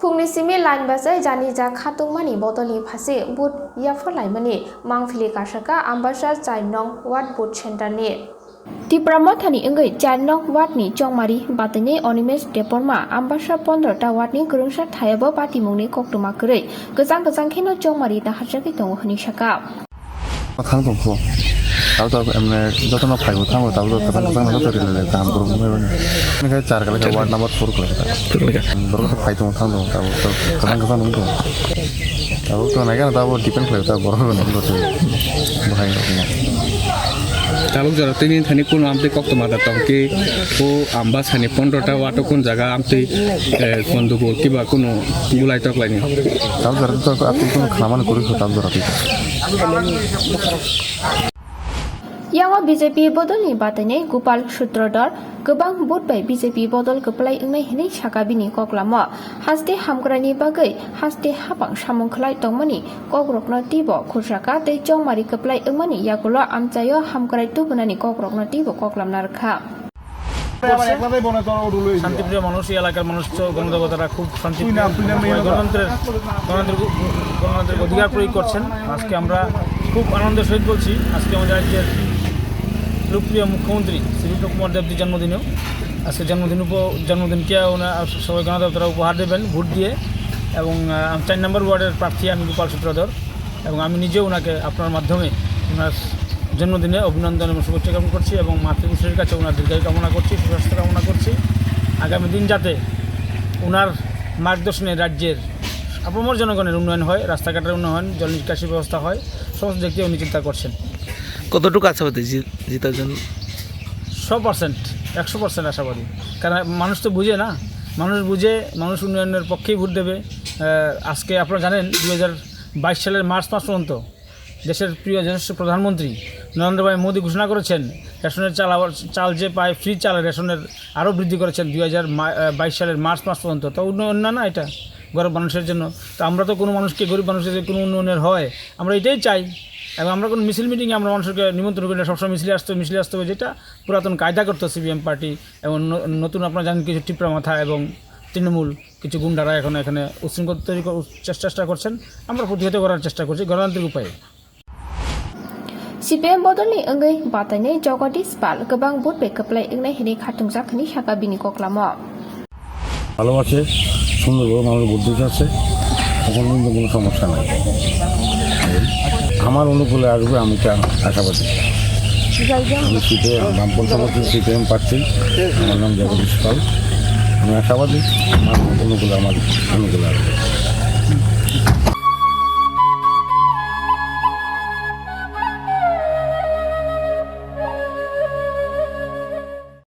Phungni simi lain basai jani ja khatung mani botoli phase but yafalai mani mangphili kasaka ambassador chainong wat but center ni Tipramathani engai Chanok Watni Chongmari Batane Onimes Deporma Ambassador Pondrota Watni Kurungsha Thayabo Patimuni Koktuma Kure Gazang Keno Chongmari the Hajaki Tong Hanishaka Kangtongko out of Jotana Pai, Tamo, Tam Guru, Charka, ward number 4, Python Tango, Kangazan. I got about different place of behind. Taluk jara tini thani kun amte kokto mata tongke ko ambas hani pondrota wato kun jaga amte kondu ko kiba kuno bulai tok lani Tal jara to apni kun khaman kori ko tal jara Yang BJP bodolni batane Gopal Sutradar Gobang bot by BJP bodol keplai engai hini sakabini koklama haste hamkrani bagai haste habang samung khlai tongmani kokrokna tibo khusaka tei chongmari keplai engmani yakulo amchayo hamkrai tubunani kokrokna tibo koklamna rakha শান্তিপ্রিয় মানুষ এই এলাকার মানুষ গণদেবতারা খুব শান্তিপ্রিয় গণতন্ত্রের অধিকার প্রয়োগ করছেন আজকে আমরা খুব আনন্দের সহিত বলছি আজকে আমাদের রাজ্যের লোকপ্রিয় মুখ্যমন্ত্রী শ্রী বিপ্লব কুমার দেবজির জন্মদিনেও আজকে জন্মদিনকে সবাই গণদেবতারা উপহার দেবেন ভোট দিয়ে এবং 4 নম্বর ওয়ার্ডের প্রার্থী আমি গোপাল সূত্রধর এবং আমি নিজেও ওনাকে আপনার মাধ্যমে ওনার জন্মদিনে অভিনন্দন এবং শুভেচ্ছা জ্ঞাপন করছি এবং মাতৃভূষের কাছে ওনার দীর্ঘায়ু কামনা করছি সুস্বাস্থ্য কামনা করছি আগামী দিন যাতে ওনার মার্গদর্শনে রাজ্যের আপামর জনগণের উন্নয়ন হয় রাস্তাঘাটের উন্নয়ন জল নিষ্কাশি ব্যবস্থা হয় সমস্ত দিক দিয়ে উনি চিন্তা করছেন কতটুকু আশাবাদী জিতার জন্য 100% 100% আশাবাদী কারণ মানুষ তো বুঝে না মানুষ উন্নয়নের পক্ষেই ভোট দেবে আজকে আপনারা জানেন 2022 সালের মার্চ মাস পর্যন্ত দেশের প্রিয় যশস্বী প্রধানমন্ত্রী নরেন্দ্র ভাই মোদী ঘোষণা করেছেন রেশনের চাল যে পায় ফ্রি চাল রেশনের আরও বৃদ্ধি করেছেন 2022 সালের মার্চ মাস পর্যন্ত তো উন্নয়ন না এটা গরিব মানুষের জন্য তো আমরা তো কোনো মানুষকে গরিব মানুষের কোনো উন্নয়নের হয় আমরা এটাই চাই এবং আমরা কোনো মিছিল মিটিংয়ে আমরা মানুষকে নিমন্ত্রণ করি না সবসময় মিছিলে আসতে হবে যেটা পুরাতন কায়দা করতো সিপিএম পার্টি এবং নতুন আপনারা জানেন কিছু টিপরা মাথা এবং তৃণমূল কিছু গুন্ডারা এখানে উচ্ছৃঙ্খল তৈরি চেষ্টা করছেন আমরা প্রতিহত করার চেষ্টা করছি গণতান্ত্রিক উপায়ে CPM bodolni engai batane jogadi spal gobang bot be keplai engai hini khatungjak khani sakabini koklama ভালোবাসে সুন্দরভাবে মানুষ বুদ্ধি আছে এখন কিন্তু কোনো সমস্যা নাই আমার অনুকূলে আসবে আমি আশাবাদী আমি বামপন্থ সিপিএম প্রার্থী আমার নাম জগদীশ পাল আমি আশাবাদী আমার অনুকূলে আসবে